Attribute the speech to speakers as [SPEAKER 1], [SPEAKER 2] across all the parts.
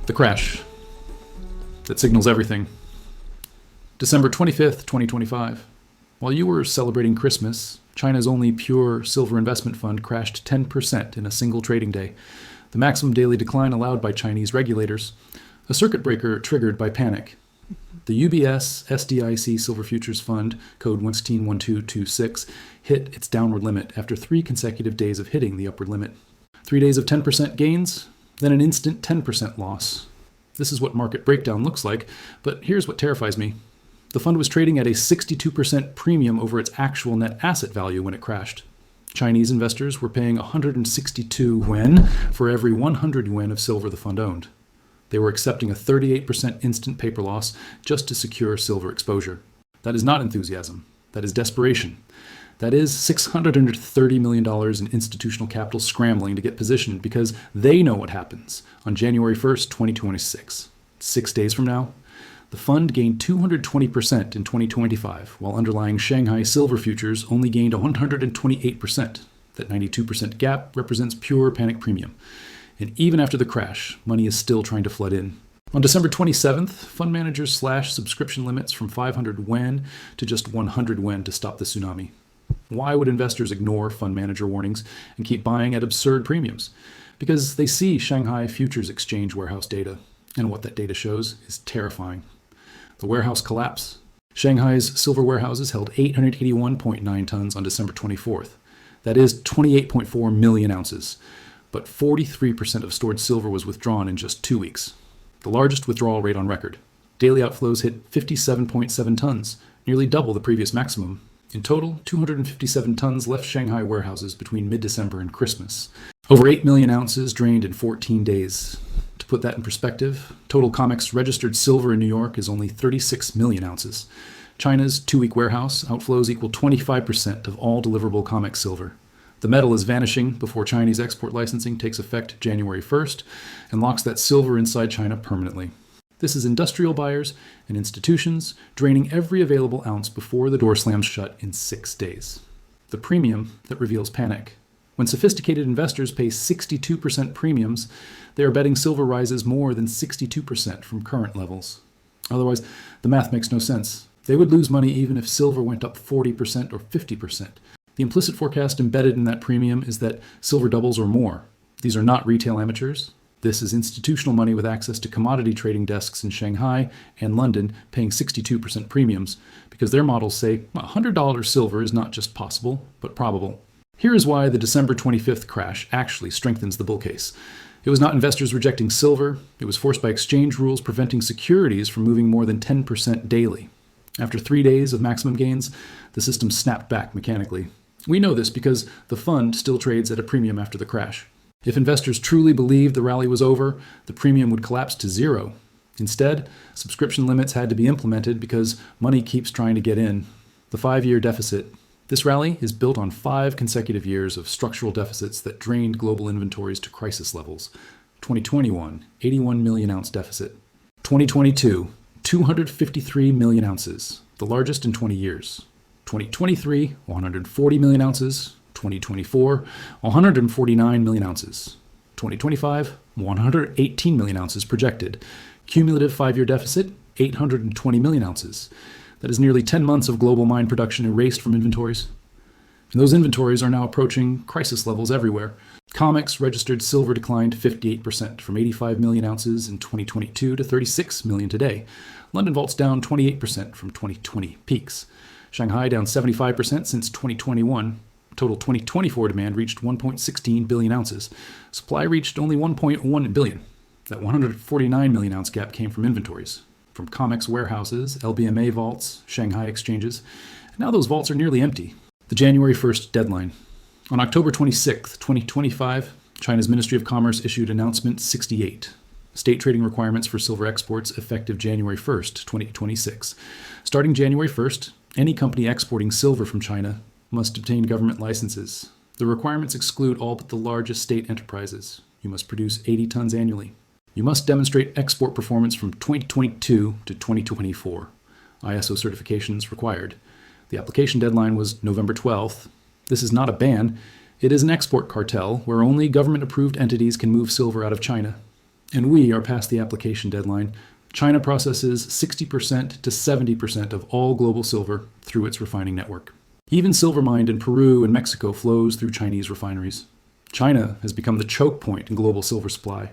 [SPEAKER 1] The crash that signals everything. December 25th, 2025. While you were celebrating Christmas, China's only pure silver investment fund crashed 10% in a single trading day, the maximum daily decline allowed by Chinese regulators, a circuit breaker triggered by panic. The UBS SDIC Silver Futures Fund, code 161226, hit its downward limit after 3 consecutive days of hitting the upward limit. 3 days of 10% gains, then an instant 10% loss. This is what market breakdown looks like, but here's what terrifies me. The fund was trading at a 62% premium over its actual net asset value when it crashed. Chinese investors were paying 162 yuan for every 100 yuan of silver the fund owned. They were accepting a 38% instant paper loss just to secure silver exposure. That is not enthusiasm. That is desperation. That is $630 million in institutional capital scrambling to get positioned because they know what happens on January 1st, 2026. 6 days from now, the fund gained 220% in 2025, while underlying Shanghai silver futures only gained 128%. That 92% gap represents pure panic premium. And even after the crash, money is still trying to flood in. On December 27th, fund managers slashed subscription limits from 500 yuan to just 100 yuan to stop the tsunami. Why would investors ignore fund manager warnings and keep buying at absurd premiums? Because they see Shanghai Futures Exchange warehouse data, and what that data shows is terrifying. The warehouse collapse. Shanghai's silver warehouses held 881.9 tons on December 24th. That is 28.4 million ounces. But 43% of stored silver was withdrawn in just 2 weeks, the largest withdrawal rate on record. Daily outflows hit 57.7 tons, nearly double the previous maximum. In total, 257 tons left Shanghai warehouses between mid-December and Christmas. Over 8 million ounces drained in 14 days. To put that in perspective, total COMEX registered silver in New York is only 36 million ounces. China's 2-week warehouse outflows equal 25% of all deliverable COMEX silver. The metal is vanishing before Chinese export licensing takes effect January 1st and locks that silver inside China permanently. This is industrial buyers and institutions draining every available ounce before the door slams shut in 6 days. The premium that reveals panic. When sophisticated investors pay 62% premiums, they are betting silver rises more than 62% from current levels. Otherwise, the math makes no sense. They would lose money even if silver went up 40% or 50%. The implicit forecast embedded in that premium is that silver doubles or more. These are not retail amateurs. This is institutional money with access to commodity trading desks in Shanghai and London paying 62% premiums because their models say $100 silver is not just possible, but probable. Here is why the December 25th crash actually strengthens the bull case. It was not investors rejecting silver. It was forced by exchange rules preventing securities from moving more than 10% daily. After 3 days of maximum gains, the system snapped back mechanically. We know this because the fund still trades at a premium after the crash. If investors truly believed the rally was over, the premium would collapse to zero. Instead, subscription limits had to be implemented because money keeps trying to get in. The 5-year deficit. This rally is built on 5 consecutive years of structural deficits that drained global inventories to crisis levels. 2021, 81 million ounce deficit. 2022, 253 million ounces, the largest in 20 years. 2023, 140 million ounces. 2024, 149 million ounces. 2025, 118 million ounces projected. Cumulative 5-year deficit, 820 million ounces. That is nearly 10 months of global mine production erased from inventories. And those inventories are now approaching crisis levels everywhere. COMEX registered silver declined 58% from 85 million ounces in 2022 to 36 million today. London vault's down 28% from 2020 peaks. Shanghai down 75% since 2021. Total 2024 demand reached 1.16 billion ounces. Supply reached only 1.1 billion. That 149 million ounce gap came from inventories, from COMEX warehouses, LBMA vaults, Shanghai exchanges. And now those vaults are nearly empty. The January 1st deadline. On October 26, 2025, China's Ministry of Commerce issued Announcement 68, state trading requirements for silver exports effective January 1st, 2026. Starting January 1st, any company exporting silver from China must obtain government licenses. The requirements exclude all but the largest state enterprises. You must produce 80 tons annually. You must demonstrate export performance from 2022 to 2024. ISO certifications required. The application deadline was November 12th. This is not a ban. It is an export cartel where only government-approved entities can move silver out of China. and we are past the application deadline. China processes 60% to 70% of all global silver through its refining network. Even silver mined in Peru and Mexico flows through Chinese refineries. China has become the choke point in global silver supply,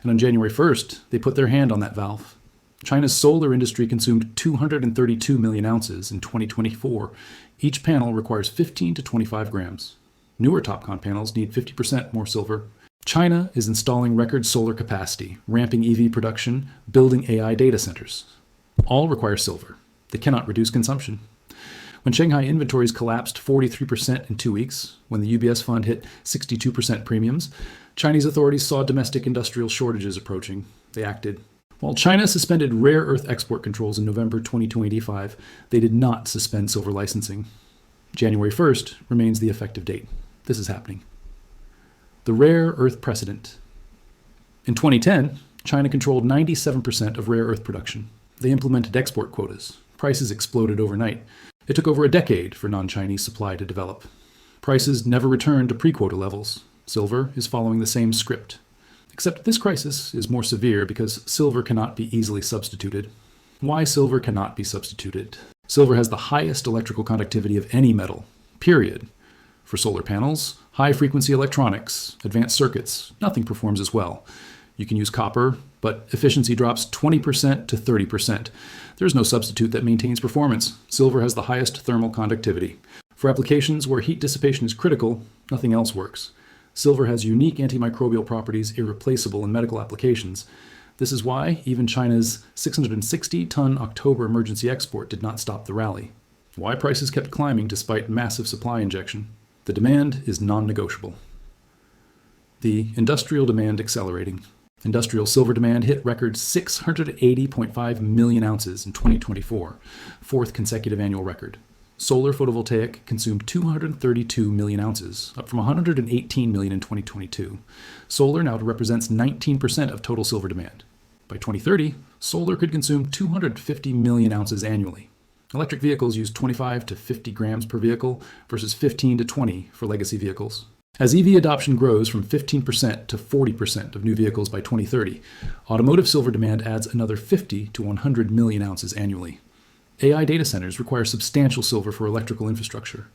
[SPEAKER 1] and on January 1st, they put their hand on that valve. China's solar industry consumed 232 million ounces in 2024. Each panel requires 15 to 25 grams. Newer TOPCon panels need 50% more silver. China is installing record solar capacity, ramping EV production, building AI data centers. All require silver. They cannot reduce consumption. When Shanghai inventories collapsed 43% in 2 weeks, when the UBS fund hit 62% premiums, Chinese authorities saw domestic industrial shortages approaching. They acted. While China suspended rare earth export controls in November 2025, they did not suspend silver licensing. January 1st remains the effective date. This is happening. The rare earth precedent. In 2010, China controlled 97% of rare earth production. They implemented export quotas. Prices exploded overnight. It took over a decade for non-Chinese supply to develop. Prices never returned to pre-quota levels. Silver is following the same script. Except this crisis is more severe because silver cannot be easily substituted. Why silver cannot be substituted? Silver has the highest electrical conductivity of any metal, period. For solar panels, high-frequency electronics, advanced circuits, nothing performs as well. You can use copper, but efficiency drops 20% to 30%. There's no substitute that maintains performance. Silver has the highest thermal conductivity. For applications where heat dissipation is critical, nothing else works. Silver has unique antimicrobial properties irreplaceable in medical applications. This is why even China's 660-ton October emergency export did not stop the rally. Why prices kept climbing despite massive supply injection. The demand is non-negotiable. The industrial demand accelerating. Industrial silver demand hit record 680.5 million ounces in 2024, fourth consecutive annual record. Solar photovoltaic consumed 232 million ounces, up from 118 million in 2022. Solar now represents 19% of total silver demand. By 2030, solar could consume 250 million ounces annually. Electric vehicles use 25 to 50 grams per vehicle versus 15 to 20 for legacy vehicles. As EV adoption grows from 15% to 40% of new vehicles by 2030, automotive silver demand adds another 50 to 100 million ounces annually. AI data centers require substantial silver for electrical infrastructure.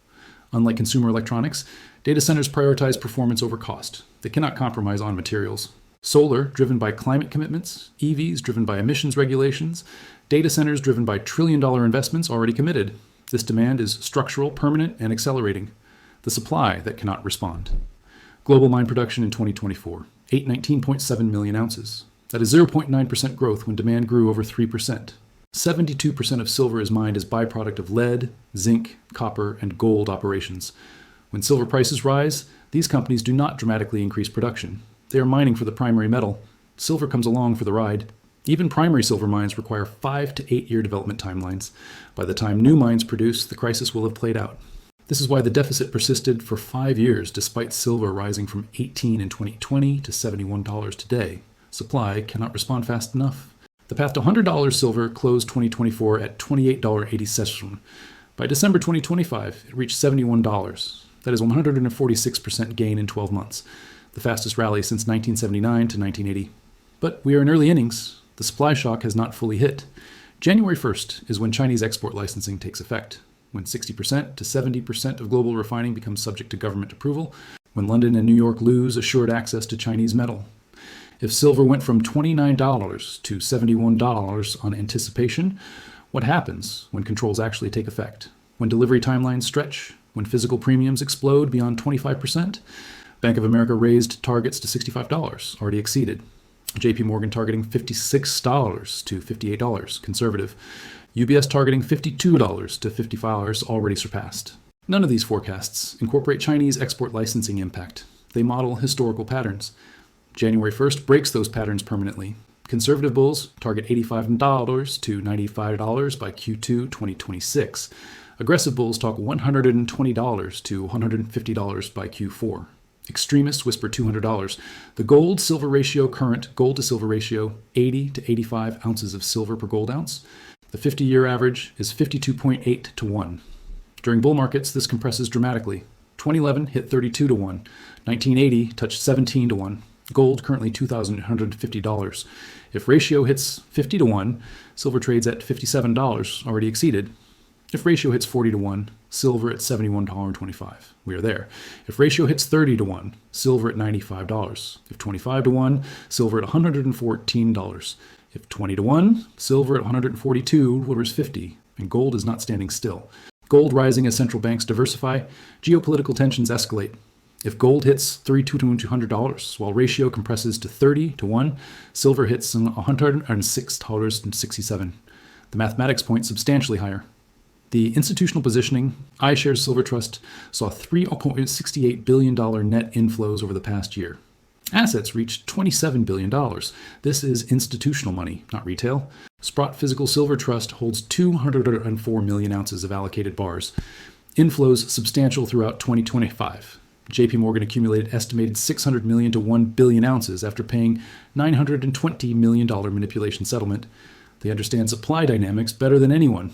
[SPEAKER 1] Unlike consumer electronics, data centers prioritize performance over cost. They cannot compromise on materials. Solar, driven by climate commitments, EVs driven by emissions regulations, data centers driven by trillion-dollar investments already committed. This demand is structural, permanent, and accelerating. The supply that cannot respond. Global mine production in 2024, 819.7 million ounces. That is 0.9% growth when demand grew over 3%. 72% of silver is mined as byproduct of lead, zinc, copper, and gold operations. When silver prices rise, these companies do not dramatically increase production. They are mining for the primary metal. Silver comes along for the ride. Even primary silver mines require 5 to 8 year development timelines. By the time new mines produce, the crisis will have played out. This is why the deficit persisted for 5 years despite silver rising from $18 in 2020 to $71 today. Supply cannot respond fast enough. The path to $100 silver closed 2024 at $28.80. By December 2025, it reached $71. That is 146% gain in 12 months, the fastest rally since 1979 to 1980. But we are in early innings. The supply shock has not fully hit. January 1st is when Chinese export licensing takes effect, when 60% to 70% of global refining becomes subject to government approval, when London and New York lose assured access to Chinese metal. If silver went from $29 to $71 on anticipation, what happens when controls actually take effect? When delivery timelines stretch? When physical premiums explode beyond 25%? Bank of America raised targets to $65, already exceeded. JP Morgan targeting $56 to $58, conservative. UBS targeting $52 to $55, already surpassed. None of these forecasts incorporate Chinese export licensing impact. They model historical patterns. January 1st breaks those patterns permanently. Conservative bulls target $85 to $95 by Q2 2026. Aggressive bulls talk $120 to $150 by Q4. Extremists whisper $200. The gold-silver ratio current, gold to silver ratio, 80 to 85 ounces of silver per gold ounce. The 50-year average is 52.8 to 1. During bull markets, this compresses dramatically. 2011 hit 32 to 1. 1980 touched 17 to 1. Gold currently $2,150. If ratio hits 50 to 1, silver trades at $57, already exceeded. If ratio hits 40 to 1, silver at $71.25. We are there. If ratio hits 30 to 1, silver at $95. If 25 to 1, silver at $114. If 20 to 1, silver at $142.50. And gold is not standing still. Gold rising as central banks diversify, geopolitical tensions escalate. If gold hits $32,200, while ratio compresses to 30 to 1, silver hits $106.67. The mathematics point substantially higher. The institutional positioning, iShares Silver Trust, saw $3.68 billion net inflows over the past year. Assets reached $27 billion. This is institutional money, not retail. Sprott Physical Silver Trust holds 204 million ounces of allocated bars. Inflows substantial throughout 2025. JP Morgan accumulated estimated 600 million to 1 billion ounces after paying $920 million manipulation settlement. They understand supply dynamics better than anyone.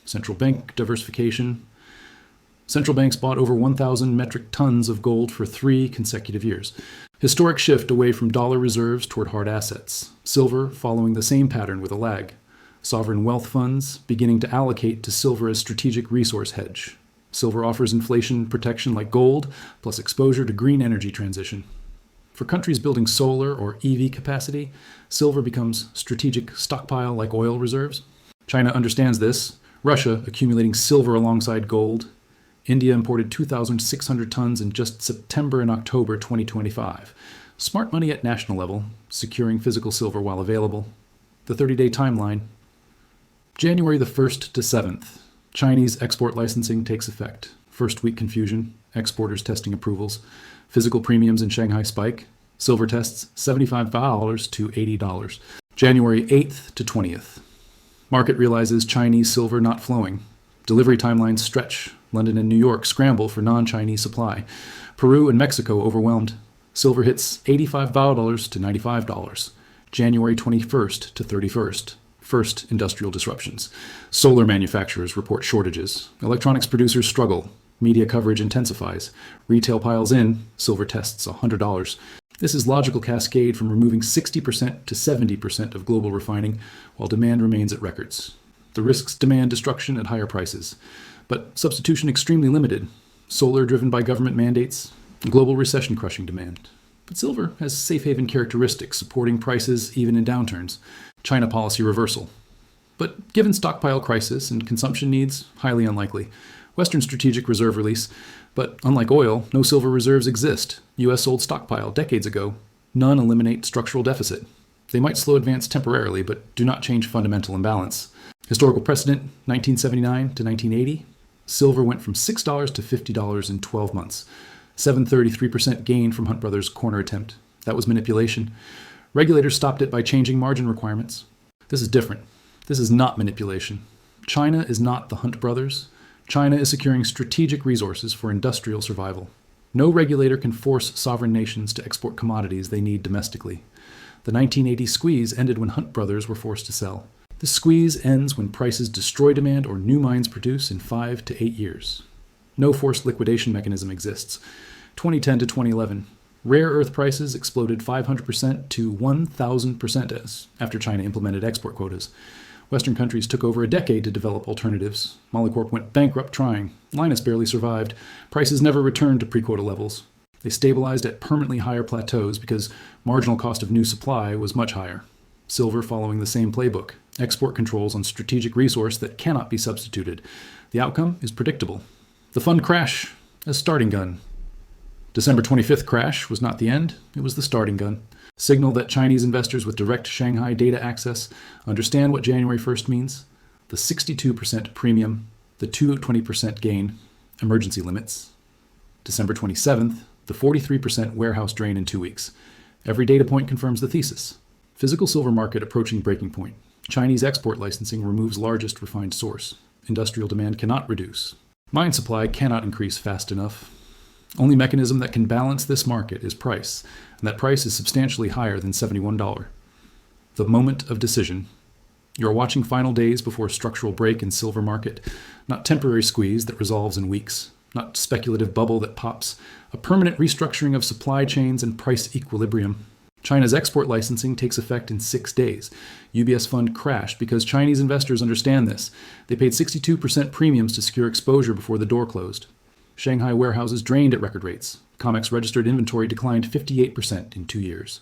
[SPEAKER 1] Central bank diversification. Central banks bought over 1,000 metric tons of gold for 3 consecutive years. Historic shift away from dollar reserves toward hard assets. Silver following the same pattern with a lag. Sovereign wealth funds beginning to allocate to silver as strategic resource hedge. Silver offers inflation protection like gold, plus exposure to green energy transition. For countries building solar or EV capacity, silver becomes strategic stockpile like oil reserves. China understands this. Russia accumulating silver alongside gold. India imported 2,600 tons in just September and October 2025. Smart money at national level, securing physical silver while available. The 30-day timeline. January the 1st to 7th. Chinese export licensing takes effect. First week confusion. Exporters testing approvals. Physical premiums in Shanghai spike. Silver tests $75 to $80. January 8th to 20th. Market realizes Chinese silver not flowing. Delivery timelines stretch. London and New York scramble for non-Chinese supply. Peru and Mexico overwhelmed. Silver hits $85 to $95. January 21st to 31st. First industrial disruptions. Solar manufacturers report shortages. Electronics producers struggle. Media coverage intensifies. Retail piles in. Silver tests $100. This is logical cascade from removing 60% to 70% of global refining, while demand remains at records. The risks demand destruction at higher prices, but substitution extremely limited. Solar driven by government mandates, global recession crushing demand. But silver has safe haven characteristics supporting prices even in downturns. China policy reversal. But given stockpile crisis and consumption needs, highly unlikely. Western strategic reserve release. But unlike oil, no silver reserves exist. U.S. sold stockpile decades ago. None eliminate structural deficit. They might slow advance temporarily, but do not change fundamental imbalance. Historical precedent, 1979 to 1980. Silver went from $6 to $50 in 12 months. 733% gain from Hunt Brothers' corner attempt. That was manipulation. Regulators stopped it by changing margin requirements. This is different. This is not manipulation. China is not the Hunt Brothers. China is securing strategic resources for industrial survival. No regulator can force sovereign nations to export commodities they need domestically. The 1980 squeeze ended when Hunt Brothers were forced to sell. The squeeze ends when prices destroy demand or new mines produce in 5 to 8 years. No forced liquidation mechanism exists. 2010 to 2011. Rare earth prices exploded 500% to 1,000% after China implemented export quotas. Western countries took over a decade to develop alternatives. Molycorp went bankrupt trying. Linus barely survived. Prices never returned to pre-quota levels. They stabilized at permanently higher plateaus because marginal cost of new supply was much higher. Silver following the same playbook. Export controls on strategic resource that cannot be substituted. The outcome is predictable. The fund crash, a starting gun. December 25th crash was not the end, it was the starting gun. Signal that Chinese investors with direct Shanghai data access understand what January 1st means. The 62% premium, the 220% gain, emergency limits. December 27th, the 43% warehouse drain in 2 weeks. Every data point confirms the thesis. Physical silver market approaching breaking point. Chinese export licensing removes largest refined source. Industrial demand cannot reduce. Mine supply cannot increase fast enough. Only mechanism that can balance this market is price, and that price is substantially higher than $71. The moment of decision. You are watching final days before structural break in silver market, not temporary squeeze that resolves in weeks, not speculative bubble that pops, a permanent restructuring of supply chains and price equilibrium. China's export licensing takes effect in 6 days. UBS fund crashed because Chinese investors understand this. They paid 62% premiums to secure exposure before the door closed. Shanghai warehouses drained at record rates. COMEX registered inventory declined 58% in 2 years.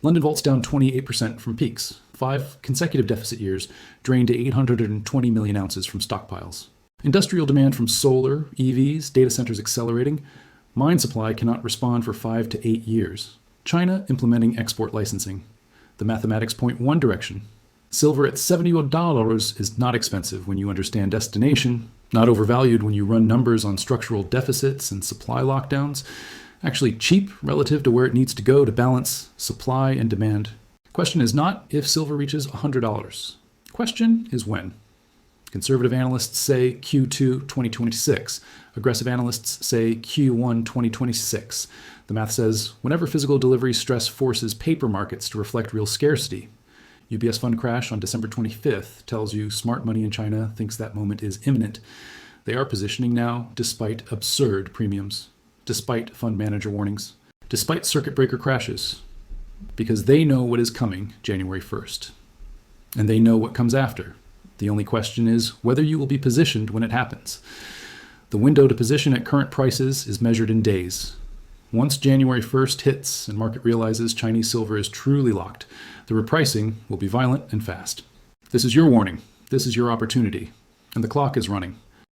[SPEAKER 1] London vaults down 28% from peaks. 5 consecutive deficit years drained 820 million ounces from stockpiles. Industrial demand from solar, EVs, data centers accelerating. Mine supply cannot respond for 5 to 8 years. China implementing export licensing. The mathematics point one direction. Silver at $71 is not expensive when you understand destination, not overvalued when you run numbers on structural deficits and supply lockdowns, actually cheap relative to where it needs to go to balance supply and demand. Question is not if silver reaches $100. Question is when. Conservative analysts say Q2 2026. Aggressive analysts say Q1 2026. The math says whenever physical delivery stress forces paper markets to reflect real scarcity. UBS fund crash on December 25th tells you smart money in China thinks that moment is imminent. They are positioning now despite absurd premiums, despite fund manager warnings, despite circuit breaker crashes, because they know what is coming January 1st. And they know what comes after. The only question is whether you will be positioned when it happens. The window to position at current prices is measured in days. Once January 1st hits and market realizes Chinese silver is truly locked, the repricing will be violent and fast. This is your warning. This is your opportunity. And the clock is running.